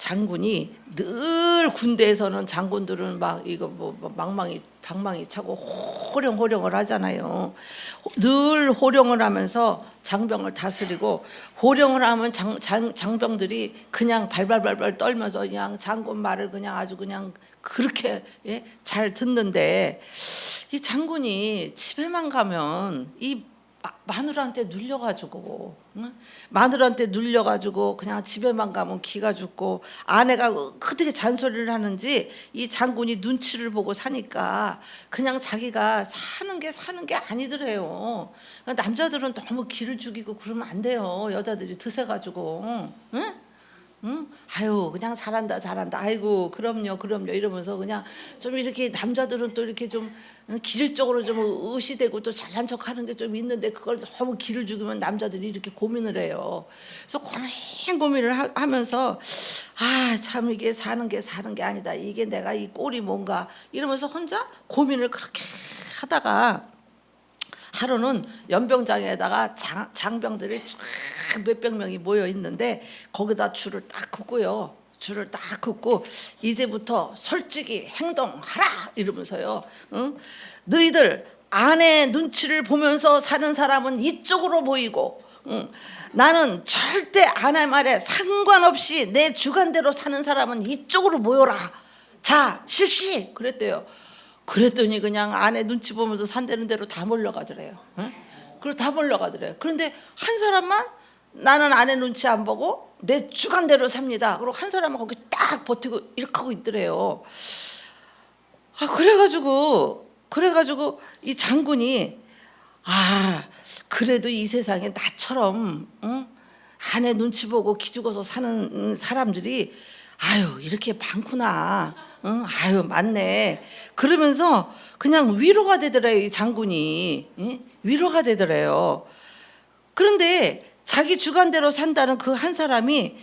장군이 늘 군대에서는 장군들은 막 이거 뭐 방망이 차고 호령호령을 하잖아요. 늘 호령을 하면서 장병을 다스리고, 호령을 하면 장병들이 그냥 발발발발 떨면서 그냥 장군 말을 그냥 아주 그냥 그렇게 잘 듣는데, 이 장군이 집에만 가면 이 마누라한테 눌려가지고, 마누라한테 눌려가지고 그냥 집에만 가면 기가 죽고, 아내가 어떻게 잔소리를 하는지 이 장군이 눈치를 보고 사니까 그냥 자기가 사는 게 아니더래요. 남자들은 너무 기를 죽이고 그러면 안 돼요. 여자들이 드세가지고, 응? 응? 아유 그냥 잘한다 아이고 그럼요 이러면서 그냥 좀 이렇게, 남자들은 또 이렇게 좀 기질적으로 좀 의시되고 또 잘난 척하는 게 좀 있는데, 그걸 너무 기를 죽이면 남자들이 이렇게 고민을 해요. 그래서 고민을 하면서, 아 참 이게 사는 게 아니다, 이게 내가 이 꼴이 뭔가 이러면서 혼자 고민을 그렇게 하다가, 하루는 연병장에다가 장병들이 몇백 명이 모여 있는데 거기다 줄을 딱 긋고요. 줄을 딱 긋고, 이제부터 솔직히 행동하라 이러면서요. 응? 너희들 아내 눈치를 보면서 사는 사람은 이쪽으로 모이고, 응? 나는 절대 아내 말에 상관없이 내 주관대로 사는 사람은 이쪽으로 모여라. 자, 실시 그랬대요. 그랬더니 그냥 아내 눈치 보면서 산다는 대로 다 몰려가더래요. 응? 그리고 다 몰려가더래요. 그런데 한 사람만, 나는 아내 눈치 안 보고 내 주관대로 삽니다. 그리고 한 사람은 거기 딱 버티고 이렇게 하고 있더래요. 아 그래가지고 이 장군이, 아 그래도 이 세상에 나처럼, 응? 아내 눈치 보고 기죽어서 사는 사람들이 아유 이렇게 많구나, 응? 아유 많네, 그러면서 그냥 위로가 되더래요. 이 장군이, 응? 위로가 되더래요. 그런데 자기 주관대로 산다는 그 한 사람이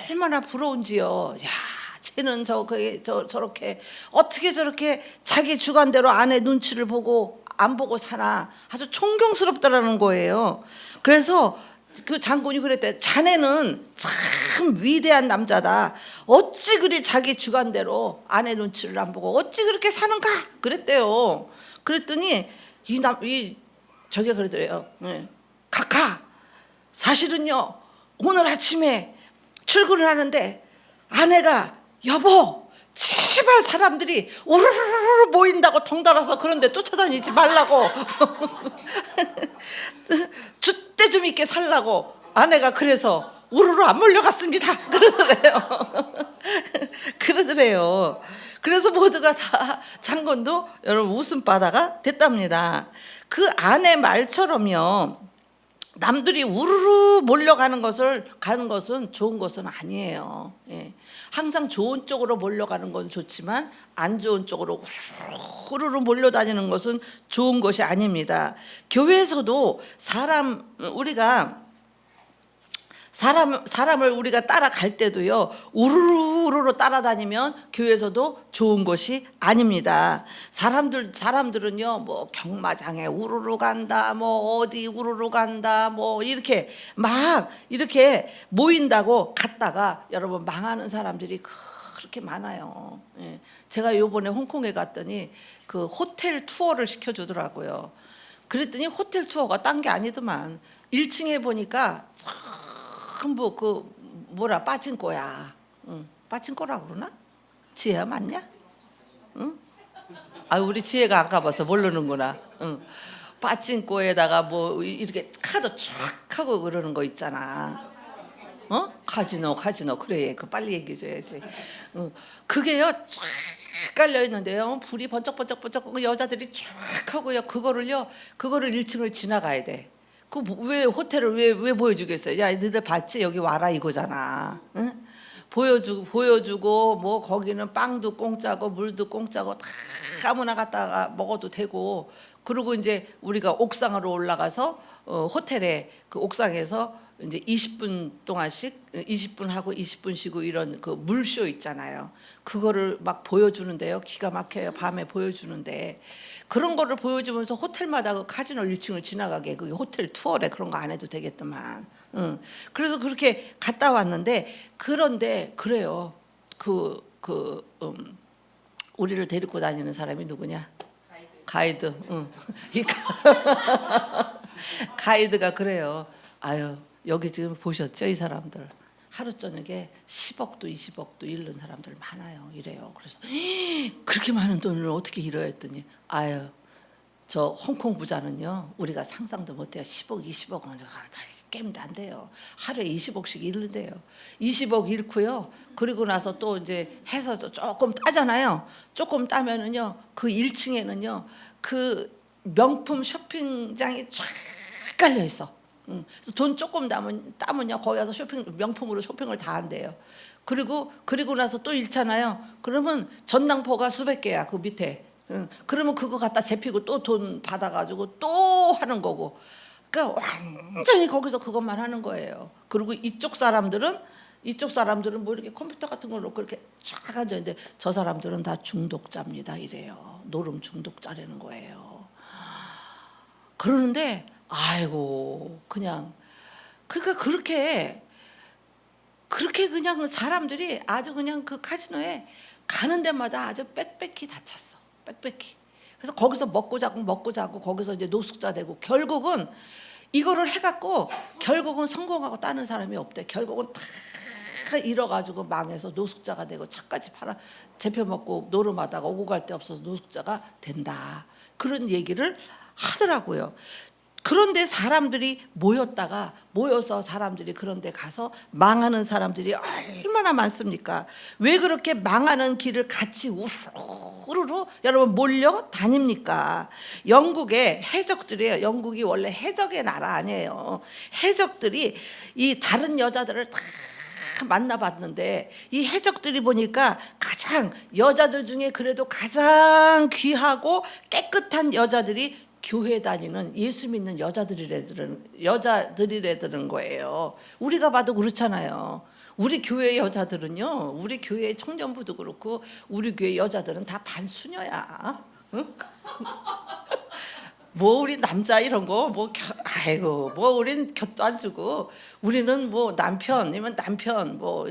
얼마나 부러운지요. 야, 쟤는 저렇게 어떻게 저렇게 자기 주관대로 아내 눈치를 보고 안 보고 사나, 아주 존경스럽다라는 거예요. 그래서 그 장군이 그랬대. 자네는 참 위대한 남자다. 어찌 그리 자기 주관대로 아내 눈치를 안 보고 어찌 그렇게 사는가 그랬대요. 그랬더니 저게 그러더래요. 각하, 사실은요 오늘 아침에 출근을 하는데 아내가 여보 제발 사람들이 우르르르 모인다고 덩달아서 그런데 쫓아다니지 말라고 줏대 좀 있게 살라고 아내가 그래서 우르르 안 몰려갔습니다 그러더래요. 그래서 모두가 다, 장군도 여러분 웃음바다가 됐답니다. 그 아내 말처럼요, 남들이 우르르 몰려가는 것은 좋은 것은 아니에요. 항상 좋은 쪽으로 몰려가는 건 좋지만 안 좋은 쪽으로 우르르 몰려다니는 것은 좋은 것이 아닙니다. 교회에서도 사람을 우리가 따라갈 때도요, 우르르 따라다니면 교회에서도 좋은 것이 아닙니다. 사람들은요, 뭐 경마장에 우르르 간다, 뭐 어디 우르르 간다, 뭐 이렇게 막 이렇게 모인다고 갔다가 여러분 망하는 사람들이 그렇게 많아요. 제가 요번에 홍콩에 갔더니 그 호텔 투어를 시켜주더라고요. 그랬더니 호텔 투어가 딴 게 아니더만 1층에 보니까 전부 빠진코야. 응. 빠진코라고 그러나? 지혜야 맞냐? 응? 아 우리 지혜가 안 가봐서 모르는구나. 응. 빠진코에다가 뭐 이렇게 카드 쫙 하고 그러는 거 있잖아. 카지노 그래. 그 빨리 얘기해줘야지. 응. 그게요 쫙 깔려 있는데요. 불이 번쩍번쩍 여자들이 쫙 하고요. 그거를 1층을 지나가야 돼. 그 왜 호텔을 왜 보여주겠어요? 야, 너희들 봤지? 여기 와라 이거잖아. 응? 보여주고 뭐 거기는 빵도 공짜고 물도 공짜고 다 아무나 갔다가 먹어도 되고, 그리고 이제 우리가 옥상으로 올라가서 호텔에 그 옥상에서 이제 20분 동안씩 20분 하고 20분 쉬고 이런 그 물쇼 있잖아요. 그거를 막 보여주는데요. 기가 막혀요. 밤에 보여주는데 그런 거를 보여주면서 호텔마다 그 카지노 1층을 지나가게 그게 호텔 투어래 그런 거 안 해도 되겠더만. 응. 그래서 그렇게 갔다 왔는데 그런데 그래요. 우리를 데리고 다니는 사람이 누구냐? 가이드. 응. 이 가이드가 그래요. 아유 여기 지금 보셨죠 이 사람들 하루 저녁에 10억도 20억도 잃는 사람들 많아요 이래요. 그래서 그렇게 많은 돈을 어떻게 잃어야 했더니 아유 저 홍콩 부자는요 우리가 상상도 못해요. 10억 20억은 게임도 안 돼요. 하루에 20억씩 잃는데요. 20억 잃고요. 그리고 나서 또 이제 해서 조금 따잖아요. 조금 따면은요 그 1층에는요 그 명품 쇼핑장이 쫙 깔려 있어. 그래서 돈 조금 따면요 거기 가서 명품으로 쇼핑을 다 한대요. 그리고 나서 또 잃잖아요. 그러면 전당포가 수백 개야 그 밑에. 그러면 그거 갖다 재피고 또 돈 받아가지고 또 하는 거고. 그러니까 완전히 거기서 그것만 하는 거예요. 그리고 이쪽 사람들은 뭐 이렇게 컴퓨터 같은 걸 놓고 이렇게 쫙 앉아 있는데 저 사람들은 다 중독자입니다 이래요. 노름 중독자라는 거예요. 그러는데 아이고 그냥 그러니까 그렇게 그냥 사람들이 아주 그냥 그 카지노에 가는 데마다 아주 빽빽히 다 찼어. 빽빽히. 그래서 거기서 먹고 자고 거기서 이제 노숙자 되고 결국은 이거를 해갖고 결국은 성공하고 따는 사람이 없대. 결국은 다 잃어가지고 망해서 노숙자가 되고 차까지 팔아 잡혀먹고 노름하다가 오고 갈 데 없어서 노숙자가 된다. 그런 얘기를 하더라고요. 그런데 사람들이 모여서 사람들이 그런데 가서 망하는 사람들이 얼마나 많습니까? 왜 그렇게 망하는 길을 같이 우르르 여러분 몰려 다닙니까? 영국의 해적들이에요. 영국이 원래 해적의 나라 아니에요. 해적들이 이 다른 여자들을 다 만나봤는데 이 해적들이 보니까 가장 여자들 중에 그래도 가장 귀하고 깨끗한 여자들이 교회 다니는 예수 믿는 여자들이라는 거예요. 우리가 봐도 그렇잖아요. 우리 교회 여자들은요, 우리 교회 청년부도 그렇고 우리 교회 여자들은 다 반수녀야. 응? 뭐 우리 남자 이런 거 뭐 아이고 뭐 우린 곁도 안 주고 우리는 뭐 남편이면 남편 뭐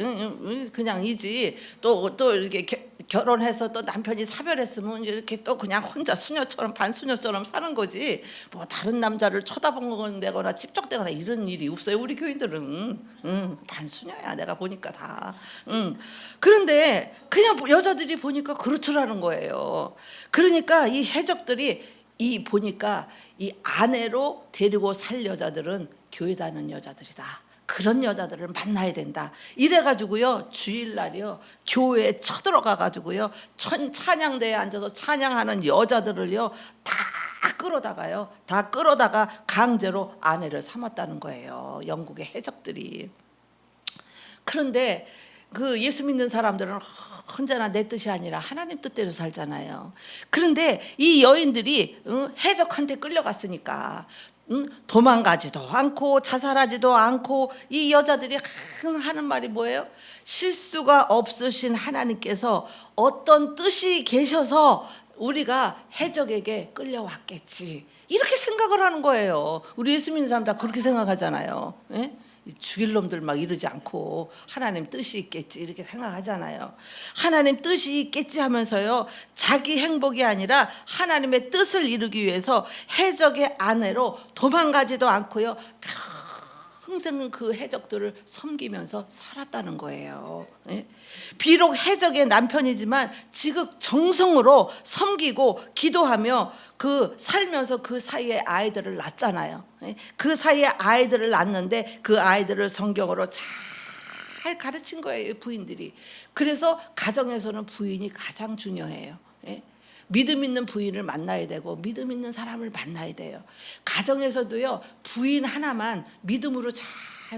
그냥이지 또 이렇게 결혼해서 또 남편이 사별했으면 이렇게 또 그냥 혼자 수녀처럼 반수녀처럼 사는 거지 뭐 다른 남자를 쳐다본다거나 찝적대거나 이런 일이 없어요. 우리 교인들은 반수녀야 내가 보니까 다. 그런데 그냥 여자들이 보니까 그렇더라는 거예요. 그러니까 이 해적들이 보니까 이 아내로 데리고 살 여자들은 교회 다니는 여자들이다. 그런 여자들을 만나야 된다. 이래가지고요 주일날이요 교회에 쳐들어가가지고요 찬양대에 앉아서 찬양하는 여자들을요 다 끌어다가 강제로 아내를 삼았다는 거예요. 영국의 해적들이. 그런데 그 예수 믿는 사람들은 언제나 내 뜻이 아니라 하나님 뜻대로 살잖아요. 그런데 이 여인들이 해적한테 끌려갔으니까 도망가지도 않고 자살하지도 않고 이 여자들이 하는 말이 뭐예요? 실수가 없으신 하나님께서 어떤 뜻이 계셔서 우리가 해적에게 끌려왔겠지. 이렇게 생각을 하는 거예요. 우리 예수 믿는 사람 다 그렇게 생각하잖아요. 예? 죽일 놈들 막 이러지 않고 하나님 뜻이 있겠지 이렇게 생각하잖아요. 하나님 뜻이 있겠지 하면서요 자기 행복이 아니라 하나님의 뜻을 이루기 위해서 해적의 아내로 도망가지도 않고요 평생 그 해적들을 섬기면서 살았다는 거예요. 비록 해적의 남편이지만 지극정성으로 섬기고 기도하며 살면서 그 사이에 아이들을 낳잖아요. 그 사이에 아이들을 낳는데 그 아이들을 성경으로 잘 가르친 거예요 부인들이. 그래서 가정에서는 부인이 가장 중요해요. 믿음 있는 부인을 만나야 되고 믿음 있는 사람을 만나야 돼요. 가정에서도요 부인 하나만 믿음으로 잘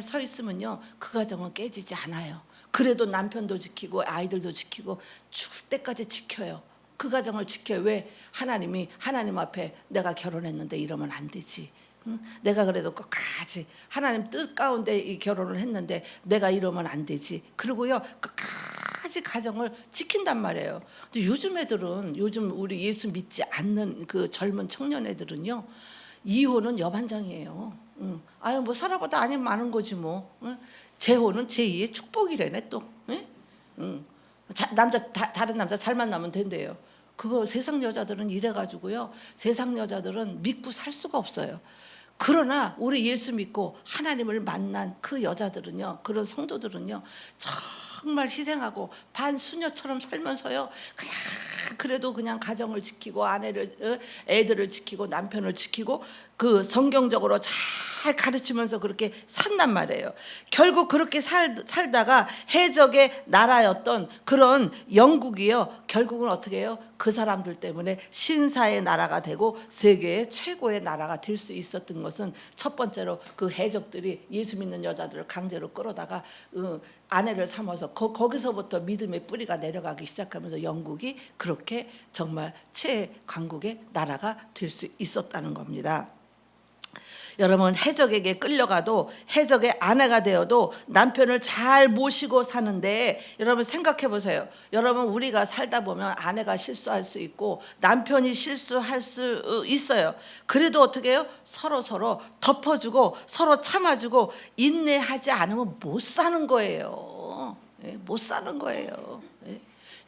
서 있으면요 그 가정은 깨지지 않아요. 그래도 남편도 지키고 아이들도 지키고 죽을 때까지 지켜요. 그 가정을 지켜요. 왜? 하나님 앞에 내가 결혼했는데 이러면 안 되지. 응? 내가 그래도 끝까지 하나님 뜻 가운데 이 결혼을 했는데 내가 이러면 안 되지. 그리고요 끝까지 가정을 지킨단 말이에요. 근데 요즘 우리 예수 믿지 않는 그 젊은 청년 애들은요 이혼은 여반장이에요. 응. 아유 뭐 살아보다 아니면 많은 거지 뭐. 응? 재혼은 제2의 축복이래네 또. 응? 응. 다른 남자 잘 만나면 된대요. 그거 세상 여자들은 이래가지고요. 세상 여자들은 믿고 살 수가 없어요. 그러나 우리 예수 믿고 하나님을 만난 그 여자들은요, 그런 성도들은요, 정말 희생하고 반수녀처럼 살면서요, 그냥 그래도 그냥 가정을 지키고 애들을 지키고 남편을 지키고 그 성경적으로 잘 가르치면서 그렇게 산단 말이에요. 결국 그렇게 살다가 해적의 나라였던 그런 영국이요, 결국은 어떻게 해요? 그 사람들 때문에 신사의 나라가 되고 세계의 최고의 나라가 될 수 있었던 것은 첫 번째로 그 해적들이 예수 믿는 여자들을 강제로 끌어다가 아내를 삼아서 거기서부터 믿음의 뿌리가 내려가기 시작하면서 영국이 그렇게 정말 최강국의 나라가 될 수 있었다는 겁니다. 여러분 해적에게 끌려가도 해적의 아내가 되어도 남편을 잘 모시고 사는데 여러분 생각해 보세요. 여러분 우리가 살다 보면 아내가 실수할 수 있고 남편이 실수할 수 있어요. 그래도 어떻게 해요? 서로 덮어주고 서로 참아주고 인내하지 않으면 못 사는 거예요. 못 사는 거예요.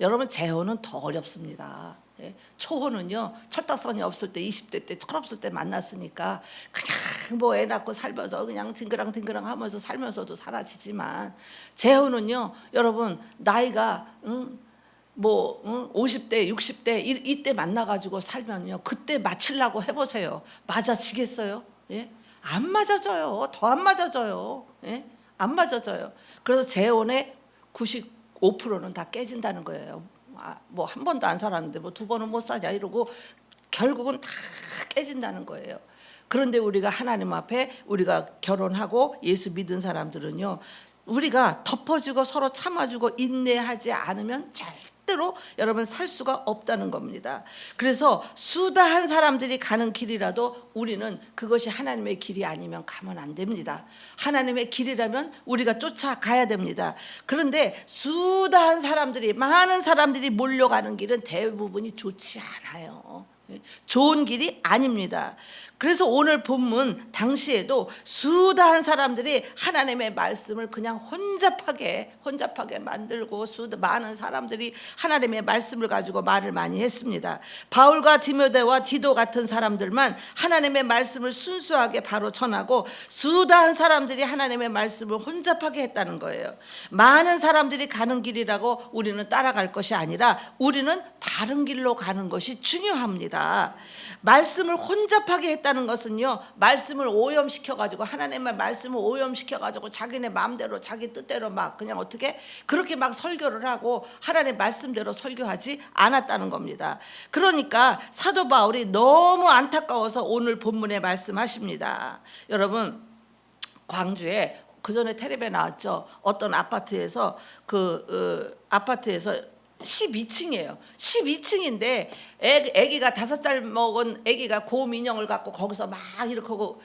여러분 재혼은 더 어렵습니다. 초혼은요 철딱선이 없을 때 20대 때 철없을 때 만났으니까 그냥 뭐 애 낳고 살면서 그냥 딩그랑 하면서 살면서도 사라지지만 재혼은요 여러분 나이가 50대 60대 이때 만나가지고 살면요 그때 맞추려고 해보세요. 맞아지겠어요? 예? 안 맞아져요. 더 안 맞아져요. 예? 안 맞아져요. 그래서 재혼의 95%는 다 깨진다는 거예요. 뭐 한 번도 안 살았는데 뭐 두 번은 못 사냐 이러고 결국은 다 깨진다는 거예요. 그런데 우리가 하나님 앞에 우리가 결혼하고 예수 믿은 사람들은요 우리가 덮어주고 서로 참아주고 인내하지 않으면 절대로 여러분 살 수가 없다는 겁니다. 그래서 수다한 사람들이 가는 길이라도 우리는 그것이 하나님의 길이 아니면 가면 안 됩니다. 하나님의 길이라면 우리가 쫓아가야 됩니다. 그런데 수다한 사람들이 많은 사람들이 몰려가는 길은 대부분이 좋지 않아요. 좋은 길이 아닙니다. 그래서 오늘 본문 당시에도 수다한 사람들이 하나님의 말씀을 그냥 혼잡하게 만들고 많은 사람들이 하나님의 말씀을 가지고 말을 많이 했습니다. 바울과 디모데와 디도 같은 사람들만 하나님의 말씀을 순수하게 바로 전하고 수다한 사람들이 하나님의 말씀을 혼잡하게 했다는 거예요. 많은 사람들이 가는 길이라고 우리는 따라갈 것이 아니라 우리는 바른 길로 가는 것이 중요합니다. 말씀을 혼잡하게 했다는 것은요 말씀을 오염시켜가지고 하나님의 말씀을 오염시켜가지고 자기네 마음대로 자기 뜻대로 막 그냥 어떻게 그렇게 막 설교를 하고 하나님의 말씀대로 설교하지 않았다는 겁니다. 그러니까 사도 바울이 너무 안타까워서 오늘 본문에 말씀하십니다. 여러분 광주에 그 전에 텔레비에 나왔죠. 어떤 아파트에서 아파트에서 12층이에요. 12층인데 애기가 5살 먹은 애기가 곰 인형을 갖고 거기서 막 이렇게 하고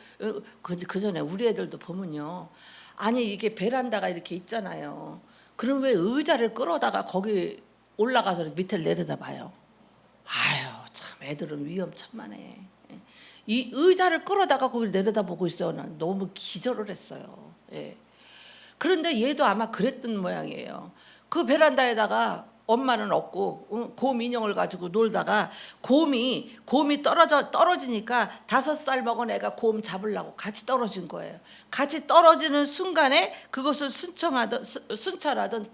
근데 그 전에 우리 애들도 보면요. 아니 이게 베란다가 이렇게 있잖아요. 그럼 왜 의자를 끌어다가 거기 올라가서 밑을 내려다봐요. 아유 참 애들은 위험천만해. 이 의자를 끌어다가 거기를 내려다보고 있어요. 난 너무 기절을 했어요. 예. 그런데 얘도 아마 그랬던 모양이에요. 그 베란다에다가 엄마는 없고 곰 인형을 가지고 놀다가 곰이 떨어지니까 5살 먹은 애가 곰 잡으려고 같이 떨어진 거예요. 같이 떨어지는 순간에 그것을 순찰하던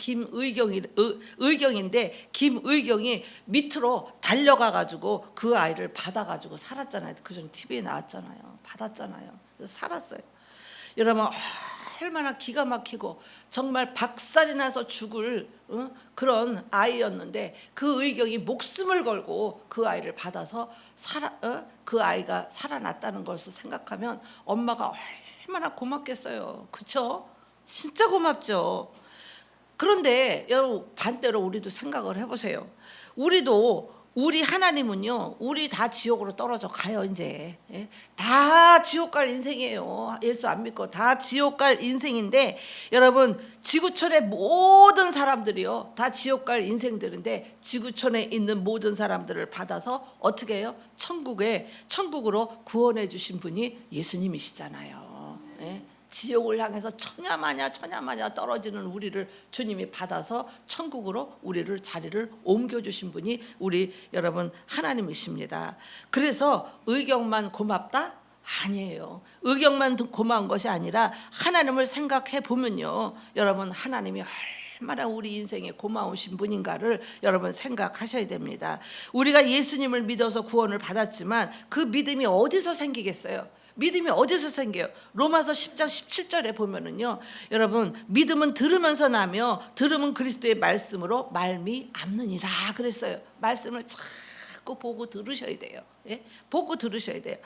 의경인데 김의경이 밑으로 달려가 가지고 그 아이를 받아가지고 살았잖아요. 그 전에 TV에 나왔잖아요. 받았잖아요. 그래서 살았어요. 여러분 얼마나 기가 막히고 정말 박살이 나서 죽을 그런 아이였는데 그 의경이 목숨을 걸고 그 아이를 받아서 그 아이가 살아났다는 것을 생각하면 엄마가 얼마나 고맙겠어요. 그렇죠? 진짜 고맙죠. 그런데 여러분 반대로 우리도 생각을 해보세요. 우리도 우리 하나님은요, 우리 다 지옥으로 떨어져 가요, 이제. 예? 다 지옥 갈 인생이에요. 예수 안 믿고 다 지옥 갈 인생인데, 여러분, 지구촌의 모든 사람들이요, 다 지옥 갈 인생들인데, 지구촌에 있는 모든 사람들을 받아서 어떻게 해요? 천국으로 구원해 주신 분이 예수님이시잖아요. 예? 지옥을 향해서 천야마냐 떨어지는 우리를 주님이 받아서 천국으로 우리를 자리를 옮겨주신 분이 우리 여러분 하나님이십니다. 그래서 의경만 고맙다? 아니에요. 의경만 고마운 것이 아니라 하나님을 생각해 보면요, 여러분, 하나님이 얼마나 우리 인생에 고마우신 분인가를 여러분 생각하셔야 됩니다. 우리가 예수님을 믿어서 구원을 받았지만 그 믿음이 어디서 생기겠어요? 믿음이 어디서 생겨요? 로마서 10장 17절에 보면은요, 여러분, 믿음은 들으면서 나며 들으면 그리스도의 말씀으로 말미암느니라 그랬어요. 말씀을 자꾸 보고 들으셔야 돼요. 예? 보고 들으셔야 돼요.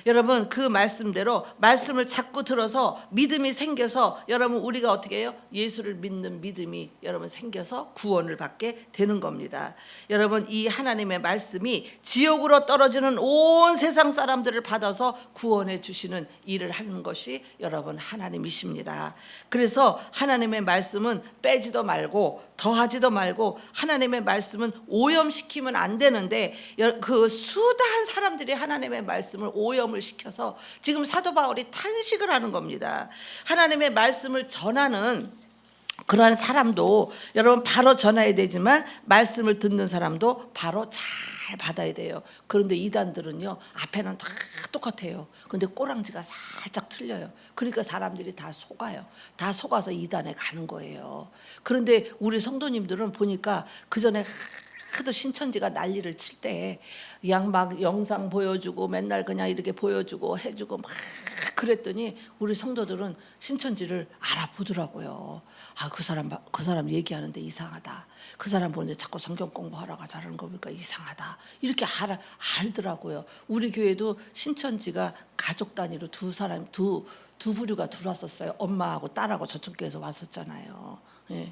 여러분, 그 말씀대로 말씀을 자꾸 들어서 믿음이 생겨서 여러분, 우리가 어떻게 해요? 예수를 믿는 믿음이 여러분 생겨서 구원을 받게 되는 겁니다. 여러분, 이 하나님의 말씀이 지옥으로 떨어지는 온 세상 사람들을 받아서 구원해 주시는 일을 하는 것이 여러분 하나님이십니다. 그래서 하나님의 말씀은 빼지도 말고 더하지도 말고, 하나님의 말씀은 오염시키면 안 되는데 그 수다한 사람들이 하나님의 말씀을 오염을 시켜서 지금 사도 바울이 탄식을 하는 겁니다. 하나님의 말씀을 전하는 그러한 사람도 여러분 바로 전해야 되지만, 말씀을 듣는 사람도 바로 잘 받아야 돼요. 그런데 이단들은요, 앞에는 다 똑같아요. 근데 꼬랑지가 살짝 틀려요. 그러니까 사람들이 다 속아요. 다 속아서 이단에 가는 거예요. 그런데 우리 성도님들은 보니까 그 전에 하도 신천지가 난리를 칠 때 막 영상 보여주고 맨날 그냥 이렇게 보여주고 해주고 막 그랬더니 우리 성도들은 신천지를 알아보더라고요. 아, 그 사람 얘기하는데 이상하다. 그 사람 보는데 자꾸 성경 공부하라고 잘하는 거 보니까 이상하다. 이렇게 알더라고요. 우리 교회도 신천지가 가족 단위로 두 부류가 들어왔었어요. 엄마하고 딸하고 저쪽 교회에서 왔었잖아요. 예.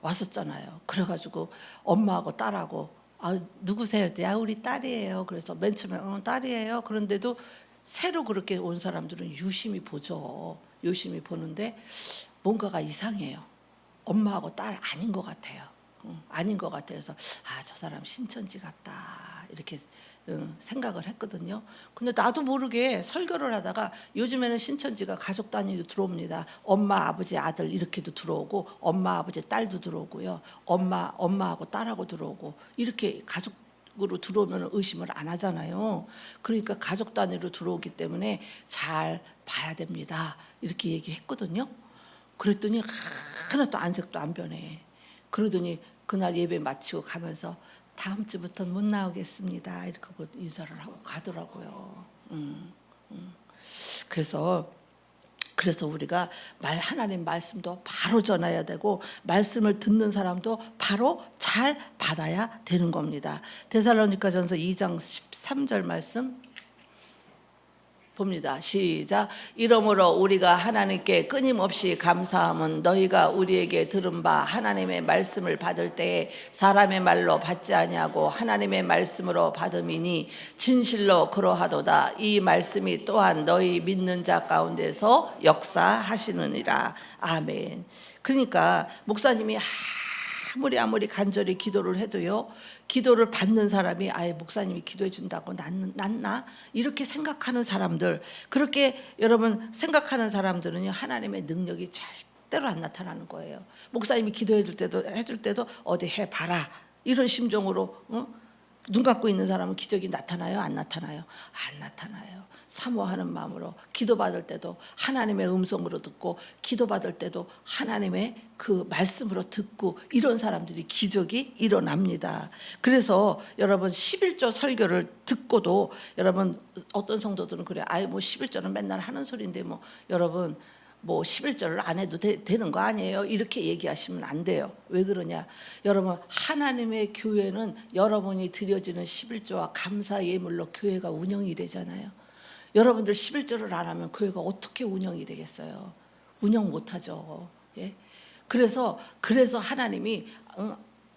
왔었잖아요. 그래가지고 엄마하고 딸하고, 아, 누구세요? 야, 우리 딸이에요. 그래서 맨 처음에 딸이에요. 그런데도 새로 그렇게 온 사람들은 유심히 보죠. 유심히 보는데 뭔가가 이상해요. 엄마하고 딸 아닌 것 같아요. 아닌 것 같아요. 그래서 저 사람 신천지 같다 이렇게 생각을 했거든요. 근데 나도 모르게 설교를 하다가 요즘에는 신천지가 가족 단위로 들어옵니다. 엄마, 아버지, 아들 이렇게도 들어오고, 엄마, 아버지, 딸도 들어오고요. 엄마하고 딸하고 들어오고, 이렇게 가족으로 들어오면 의심을 안 하잖아요. 그러니까 가족 단위로 들어오기 때문에 잘 봐야 됩니다. 이렇게 얘기했거든요. 그랬더니 하나도 안색도 안 변해. 그러더니 그날 예배 마치고 가면서 다음 주부터는 못 나오겠습니다. 이렇게 하고 인사를 하고 가더라고요. 그래서 우리가 하나님 말씀도 바로 전해야 되고, 말씀을 듣는 사람도 바로 잘 받아야 되는 겁니다. 데살로니가전서 2장 13절 말씀 봅니다. 시작. 이러므로 우리가 하나님께 끊임없이 감사함은 너희가 우리에게 들은 바 하나님의 말씀을 받을 때에 사람의 말로 받지 아니하고 하나님의 말씀으로 받음이니 진실로 그러하도다. 이 말씀이 또한 너희 믿는 자 가운데서 역사하시느니라. 아멘. 그러니까 목사님이 아무리 간절히 기도를 해도요, 기도를 받는 사람이 아예 목사님이 기도해 준다고 낫나? 이렇게 생각하는 사람들, 그렇게 여러분 생각하는 사람들은요, 하나님의 능력이 절대로 안 나타나는 거예요. 목사님이 기도해 줄 때도 어디 해봐라 이런 심정으로 눈 감고 있는 사람은 기적이 나타나요? 안 나타나요? 안 나타나요. 사모하는 마음으로 기도받을 때도 하나님의 음성으로 듣고, 기도받을 때도 하나님의 그 말씀으로 듣고, 이런 사람들이 기적이 일어납니다. 그래서 여러분 11조 설교를 듣고도 여러분 어떤 성도들은 그래, 아예 뭐 11조는 맨날 하는 소리인데 뭐 여러분 뭐 11절을 안 해도 되는 거 아니에요? 이렇게 얘기하시면 안 돼요. 왜 그러냐? 여러분, 하나님의 교회는 여러분이 드려지는 11조와 감사 예물로 교회가 운영이 되잖아요. 여러분들 11조를 안 하면 교회가 어떻게 운영이 되겠어요? 운영 못 하죠. 예? 그래서 하나님이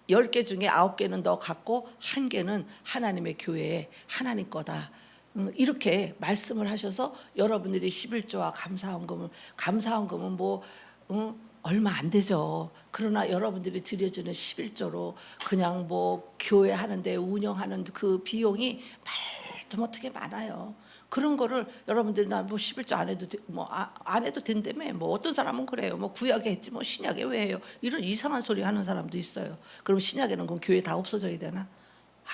10개 중에 9개는 너 갖고 1개는 하나님의 교회에 하나님 거다. 이렇게 말씀을 하셔서 여러분들이 11조와 감사헌금은 뭐 얼마 안 되죠. 그러나 여러분들이 드려주는 11조로 그냥 뭐 교회 하는데 운영하는 그 비용이 말도 못하게 많아요. 그런 거를 여러분들이 나 뭐 11조 안 해도 안 해도 된다며. 뭐 어떤 사람은 그래요. 뭐 구약에 했지 뭐 신약에 왜 해요? 이런 이상한 소리 하는 사람도 있어요. 그럼 신약에는 그럼 교회 다 없어져야 되나?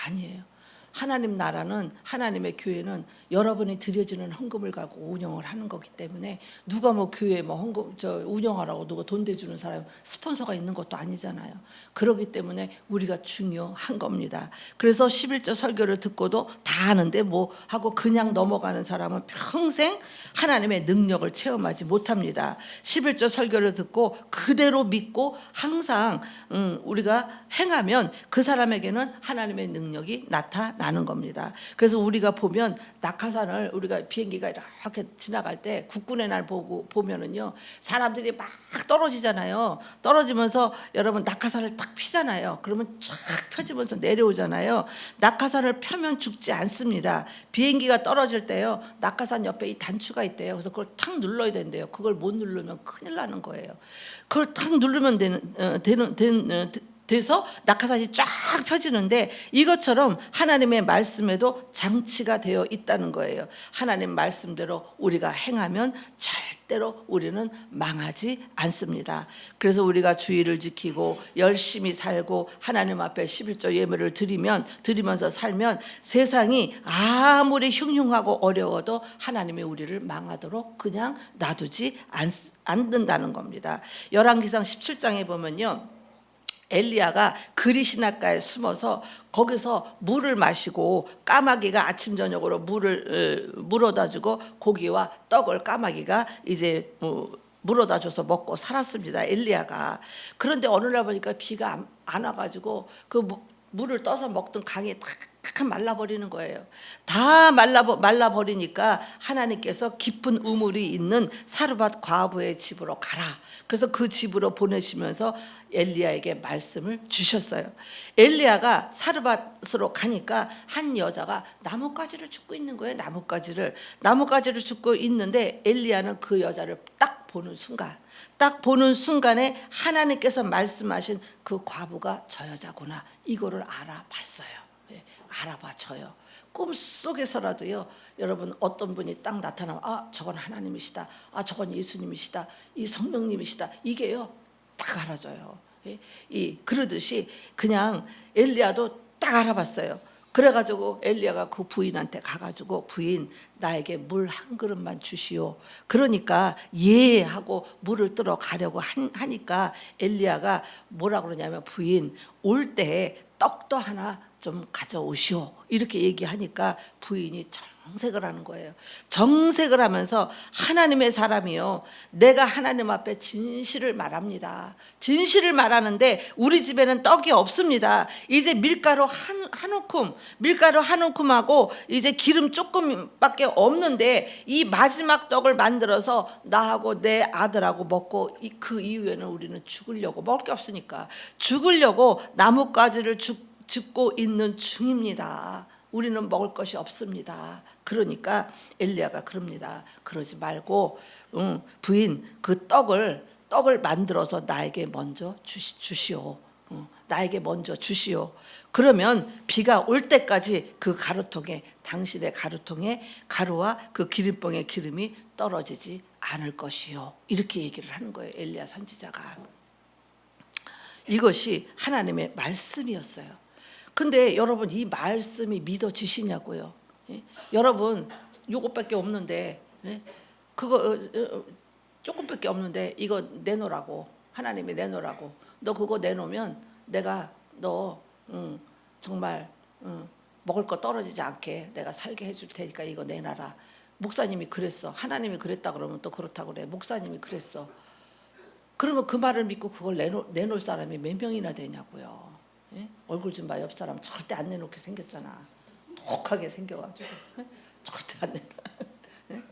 아니에요. 하나님 나라는, 하나님의 교회는 여러분이 드려주는 헌금을 갖고 운영을 하는 거기 때문에 누가 뭐 교회 뭐 헌금 운영하라고 누가 돈 대주는 사람 스폰서가 있는 것도 아니잖아요. 그렇기 때문에 우리가 중요한 겁니다. 그래서 11조 설교를 듣고도 다 아는데 뭐 하고 그냥 넘어가는 사람은 평생 하나님의 능력을 체험하지 못합니다. 11조 설교를 듣고 그대로 믿고 항상 우리가 행하면 그 사람에게는 하나님의 능력이 나타나는 겁니다. 그래서 우리가 보면 낙하산을, 우리가 비행기가 이렇게 지나갈 때 국군의 날 보면은요, 사람들이 막 떨어지잖아요. 떨어지면서 여러분 낙하산을 딱 피잖아요. 그러면 쫙 펴지면서 내려오잖아요. 낙하산을 펴면 죽지 않습니다. 비행기가 떨어질 때요, 낙하산 옆에 이 단추가 있대요. 그래서 그걸 탁 눌러야 된대요. 그걸 못 누르면 큰일 나는 거예요. 그걸 탁 누르면 돼서 낙하산이 쫙 펴지는데, 이것처럼 하나님의 말씀에도 장치가 되어 있다는 거예요. 하나님 말씀대로 우리가 행하면 절대로 우리는 망하지 않습니다. 그래서 우리가 주의를 지키고 열심히 살고 하나님 앞에 11조 예물을 드리면서 살면 세상이 아무리 흉흉하고 어려워도 하나님이 우리를 망하도록 그냥 놔두지 않는다는 겁니다. 열왕기상 17장에 보면요, 엘리야가 그리시나가에 숨어서 거기서 물을 마시고, 까마귀가 아침 저녁으로 물을 물어다 주고 고기와 떡을 까마귀가 이제 물어다 줘서 먹고 살았습니다, 엘리야가. 그런데 어느 날 보니까 비가 안 와가지고 그 물을 떠서 먹던 강이 탁 말라버리는 거예요. 다 말라버리니까 하나님께서 깊은 우물이 있는 사르밧 과부의 집으로 가라. 그래서 그 집으로 보내시면서 엘리야에게 말씀을 주셨어요. 엘리야가 사르밧으로 가니까 한 여자가 나뭇가지를 줍고 있는 거예요. 나뭇가지를 줍고 있는데 엘리야는 그 여자를 딱 보는 순간에 하나님께서 말씀하신 그 과부가 저 여자구나, 이거를 알아봤어요. 알아봐줘요. 꿈속에서라도요, 여러분 어떤 분이 딱 나타나면 저건 하나님이시다, 저건 예수님이시다, 이 성령님이시다, 이게요 딱 알아줘요. 그러듯이 그냥 엘리야도 딱 알아봤어요. 그래가지고 엘리야가 그 부인한테 가가지고, 부인 나에게 물 한 그릇만 주시오. 그러니까 예 하고 물을 뜨러 가려고 하니까 엘리야가 뭐라 그러냐면, 부인 올 때 떡도 하나 좀 가져오시오, 이렇게 얘기하니까 부인이 정색을 하는 거예요. 정색을 하면서, 하나님의 사람이요, 내가 하나님 앞에 진실을 말합니다. 진실을 말하는데 우리 집에는 떡이 없습니다. 이제 밀가루 한 움큼하고 이제 기름 조금밖에 없는데 이 마지막 떡을 만들어서 나하고 내 아들하고 먹고 그 이후에는 우리는 죽으려고, 먹을 게 없으니까 죽으려고 나뭇가지를 줍고 있는 중입니다. 우리는 먹을 것이 없습니다. 그러니까 엘리야가 그럽니다. 그러지 말고 부인, 그 떡을 만들어서 나에게 먼저 주시오. 나에게 먼저 주시오. 그러면 비가 올 때까지 그 가루통에, 당신의 가루통에 가루와 그 기름병의 기름이 떨어지지 않을 것이요, 이렇게 얘기를 하는 거예요, 엘리야 선지자가. 이것이 하나님의 말씀이었어요. 근데 여러분, 이 말씀이 믿어지시냐고요? 여러분, 요것밖에 없는데, 그거 조금밖에 없는데 이거 내놓으라고, 하나님이 내놓으라고. 너 그거 내놓으면 내가 너 정말 먹을 거 떨어지지 않게 내가 살게 해줄 테니까 이거 내놔라. 목사님이 그랬어. 하나님이 그랬다 그러면 또 그렇다고 그래. 목사님이 그랬어. 그러면 그 말을 믿고 그걸 내놓을 사람이 몇 명이나 되냐고요. 얼굴 좀 봐. 옆 사람 절대 안 내놓게 생겼잖아. 독하게 생겨가지고 절대 안 내놔.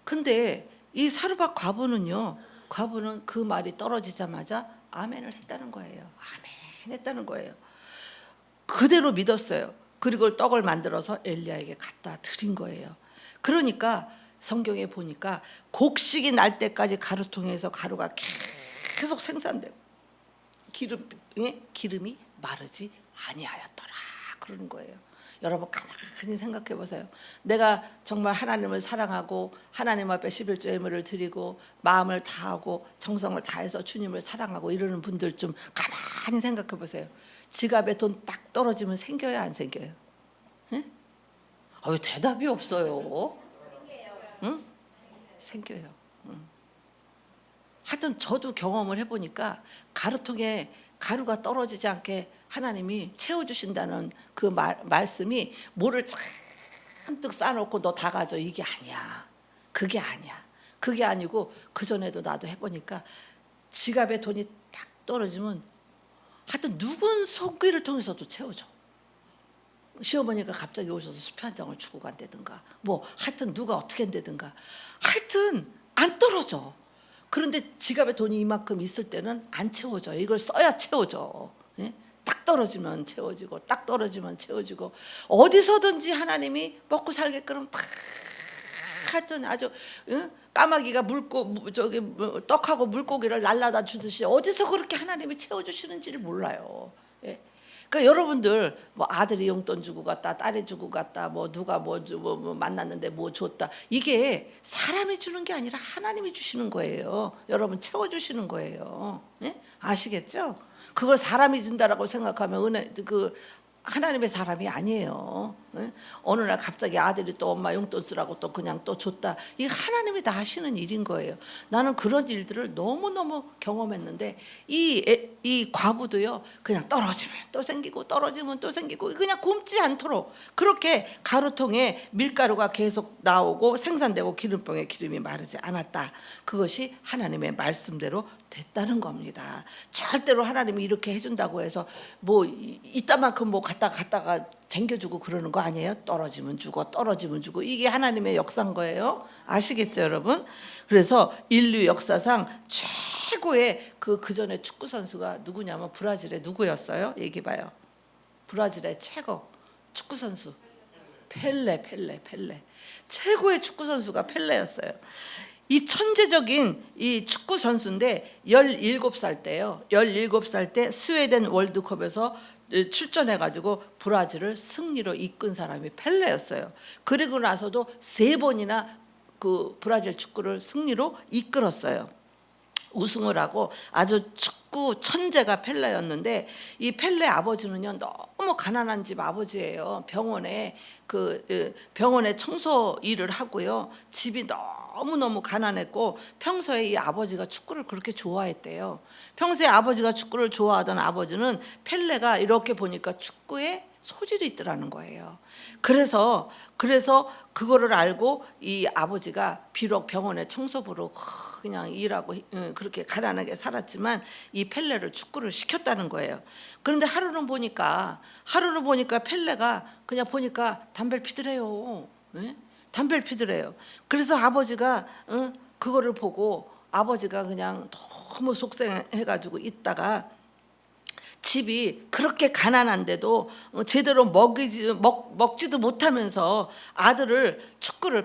근데 이 사르밧 과부는 그 말이 떨어지자마자 아멘을 했다는 거예요. 아멘 했다는 거예요. 그대로 믿었어요. 그리고 떡을 만들어서 엘리야에게 갖다 드린 거예요. 그러니까 성경에 보니까 곡식이 날 때까지 가루통에서 가루가 계속 생산되고 기름이 마르지 아니하였더라 그러는 거예요. 여러분 가만히 생각해 보세요. 내가 정말 하나님을 사랑하고 하나님 앞에 11조 예물을 드리고 마음을 다하고 정성을 다해서 주님을 사랑하고 이러는 분들 좀 가만히 생각해 보세요. 지갑에 돈 딱 떨어지면 생겨요, 안 생겨요? 응? 왜 대답이 없어요? 응? 생겨요. 응. 하여튼 저도 경험을 해보니까 가루통에 가루가 떨어지지 않게 하나님이 채워주신다는 그 말씀이 뭐를 잔뜩 쌓아놓고 너 다 가져 이게 아니야. 그게 아니야. 그게 아니고 그전에도 나도 해보니까 지갑에 돈이 딱 떨어지면 하여튼 누군 손길을 통해서도 채워줘. 시어머니가 갑자기 오셔서 수표 한 장을 주고 간다든가 뭐 하여튼 누가 어떻게 한다든가 하여튼 안 떨어져. 그런데 지갑에 돈이 이만큼 있을 때는 안 채워져. 이걸 써야 채워져. 예? 딱 떨어지면 채워지고 딱 떨어지면 채워지고 어디서든지 하나님이 먹고 살게끔 다 하여튼 아주 까마귀가 떡하고 물고기를 날라다 주듯이 어디서 그렇게 하나님이 채워주시는지를 몰라요. 예? 그러니까 여러분들 뭐 아들이 용돈 주고 갔다 딸이 주고 갔다 뭐 누가 뭐 만났는데 뭐 줬다 이게 사람이 주는 게 아니라 하나님이 주시는 거예요. 여러분 채워주시는 거예요. 예? 아시겠죠? 그걸 사람이 준다라고 생각하면 은혜 하나님의 사람이 아니에요. 예? 어느 날 갑자기 아들이 또 엄마 용돈 쓰라고 또 그냥 또 줬다. 이게 하나님이 다 하시는 일인 거예요. 나는 그런 일들을 너무너무 경험했는데 이 과부도요. 그냥 떨어지면 또 생기고 떨어지면 또 생기고 그냥 굶지 않도록 그렇게 가루통에 밀가루가 계속 나오고 생산되고 기름병에 기름이 마르지 않았다. 그것이 하나님의 말씀대로 됐다는 겁니다. 절대로 하나님이 이렇게 해준다고 해서 뭐 이따만큼 뭐 갖다가 쟁겨주고 그러는 거 아니에요? 떨어지면 주고 떨어지면 주고 이게 하나님의 역사인 거예요. 아시겠죠 여러분? 그래서 인류 역사상 최고의 그전에 축구 선수가 누구냐면 브라질의 누구였어요? 얘기해봐요. 브라질의 최고 축구 선수 펠레. 최고의 축구 선수가 펠레였어요. 이 천재적인 이 축구 선수인데 17살 때요. 17살 때 스웨덴 월드컵에서 출전해가지고 브라질을 승리로 이끈 사람이 펠레였어요. 그리고 나서도 3번이나 그 브라질 축구를 승리로 이끌었어요. 우승을 하고 아주 축구 천재가 펠레였는데 이 펠레 아버지는요 너무 가난한 집 아버지예요. 병원에 청소 일을 하고요. 집이 너무너무 가난했고 평소에 이 아버지가 축구를 그렇게 좋아했대요. 평소에 아버지가 축구를 좋아하던 아버지는 펠레가 이렇게 보니까 축구에 소질이 있더라는 거예요. 그래서 그거를 알고 이 아버지가 비록 병원에 청소부로 그냥 일하고 그렇게 가난하게 살았지만 이 펠레를 축구를 시켰다는 거예요. 그런데 하루는 보니까 펠레가 그냥 보니까 담배를 피더래요. 담배를 피더래요. 그래서 아버지가 그거를 보고 아버지가 그냥 너무 속상해가지고 있다가 집이 그렇게 가난한데도 제대로 먹지도 못하면서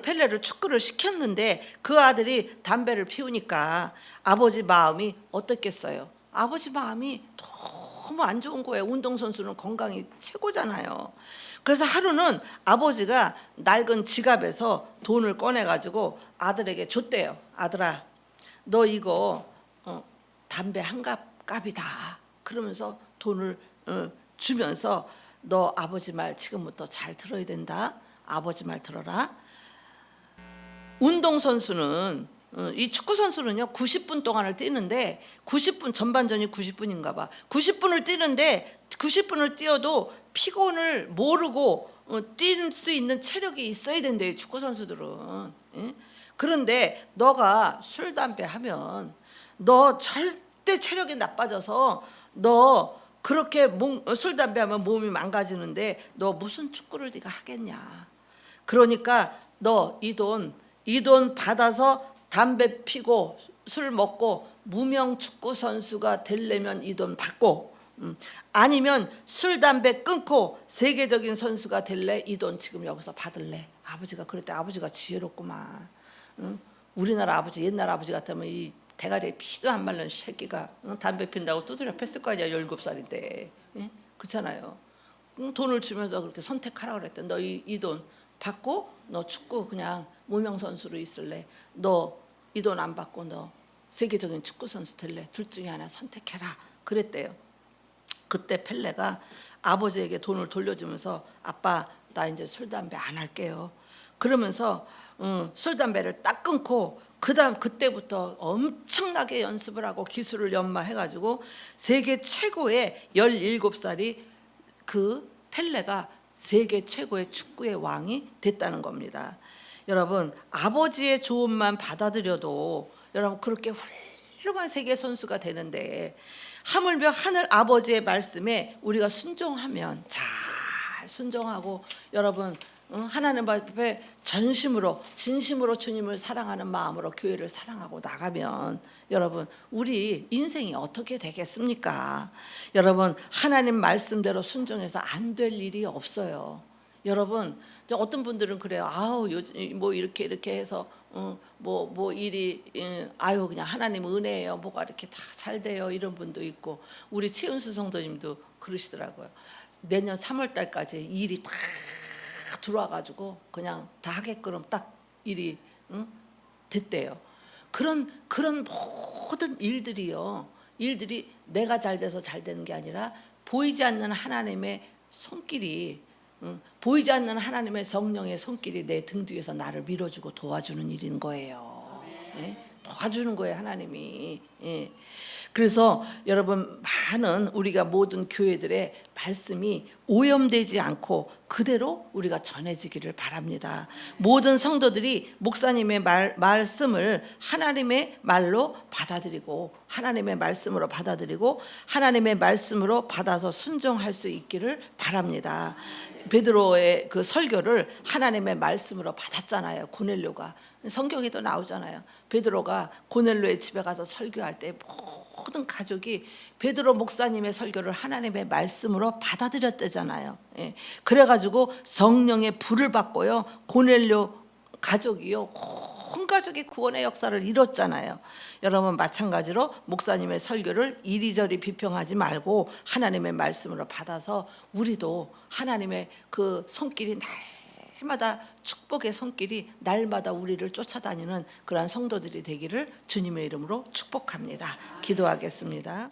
펠레를 축구를 시켰는데 그 아들이 담배를 피우니까 아버지 마음이 어떻겠어요? 아버지 마음이 너무 안 좋은 거예요. 운동선수는 건강이 최고잖아요. 그래서 하루는 아버지가 낡은 지갑에서 돈을 꺼내가지고 아들에게 줬대요. 아들아, 너 이거 담배 한 값이다. 그러면서 돈을 주면서 너 아버지 말 지금부터 잘 들어야 된다. 아버지 말 들어라. 운동선수는 이 축구선수는요 90분 동안을 뛰는데 90분 전반전이 90분인가 봐. 90분을 뛰는데 90분을 뛰어도 피곤을 모르고 뛸 수 있는 체력이 있어야 된대요. 축구선수들은. 그런데 너가 술 담배 하면 너 절대 체력이 나빠져서 너 그렇게 술 담배 하면 몸이 망가지는데 너 무슨 축구를 네가 하겠냐. 그러니까 너 이 돈 받아서 담배 피고 술 먹고 무명 축구 선수가 되려면 이 돈 받고, 아니면 술 담배 끊고 세계적인 선수가 될래 이 돈 지금 여기서 받을래. 아버지가 그럴 때 아버지가 지혜롭구만. 응? 우리나라 아버지, 옛날 아버지 같으면 이 대가리에 피도 안 말른 새끼가 담배 핀다고 두드려 팼을 거 아니야. 17살인데. 응? 그렇잖아요. 돈을 주면서 그렇게 선택하라 그랬대. 너 이 돈 받고 너 축구 그냥 무명 선수로 있을래. 너 이 돈 안 받고 너 세계적인 축구 선수 될래. 둘 중에 하나 선택해라. 그랬대요. 그때 펠레가 아버지에게 돈을 돌려주면서 아빠 나 이제 술 담배 안 할게요. 그러면서 술 담배를 딱 끊고 그때부터 엄청나게 연습을 하고 기술을 연마해가지고 세계 최고의 17살이 그 펠레가 세계 최고의 축구의 왕이 됐다는 겁니다. 여러분 아버지의 조언만 받아들여도 여러분 그렇게 훌륭한 세계 선수가 되는데 하물며 하늘 아버지의 말씀에 우리가 순종하면 잘 순종하고 여러분 하나님 앞에 전심으로 진심으로 주님을 사랑하는 마음으로 교회를 사랑하고 나가면 여러분 우리 인생이 어떻게 되겠습니까? 여러분 하나님 말씀대로 순종해서 안 될 일이 없어요. 여러분 어떤 분들은 그래요. 아우 요즘 뭐 이렇게 해서 뭐 일이 아유 그냥 하나님 은혜예요. 뭐가 이렇게 다 잘 돼요. 이런 분도 있고 우리 최은수 성도님도 그러시더라고요. 내년 3월 달까지 일이 다 들어와가지고 그냥 다 하게끔 딱 일이 됐대요. 그런 모든 일들이 내가 잘 돼서 잘 되는 게 아니라 보이지 않는 하나님의 손길이 보이지 않는 하나님의 성령의 손길이 내 등 뒤에서 나를 밀어주고 도와주는 일인 거예요. 예? 도와주는 거예요 하나님이. 예. 그래서 여러분 많은 우리가 모든 교회들의 말씀이 오염되지 않고 그대로 우리가 전해지기를 바랍니다. 모든 성도들이 목사님의 말씀을 하나님의 말로 받아들이고 하나님의 말씀으로 받아들이고 하나님의 말씀으로 받아서 순종할 수 있기를 바랍니다. 베드로의 그 설교를 하나님의 말씀으로 받았잖아요. 고넬료가 성경에도 나오잖아요. 베드로가 고넬료의 집에 가서 설교할 때 모든 가족이 베드로 목사님의 설교를 하나님의 말씀으로 받아들였대잖아요. 예. 그래가지고 성령의 불을 받고요. 고넬료 가족이요. 온 가족이 구원의 역사를 이뤘잖아요. 여러분 마찬가지로 목사님의 설교를 이리저리 비평하지 말고 하나님의 말씀으로 받아서 우리도 하나님의 그 손길이 날마다 축복의 손길이 날마다 우리를 쫓아다니는 그러한 성도들이 되기를 주님의 이름으로 축복합니다. 기도하겠습니다.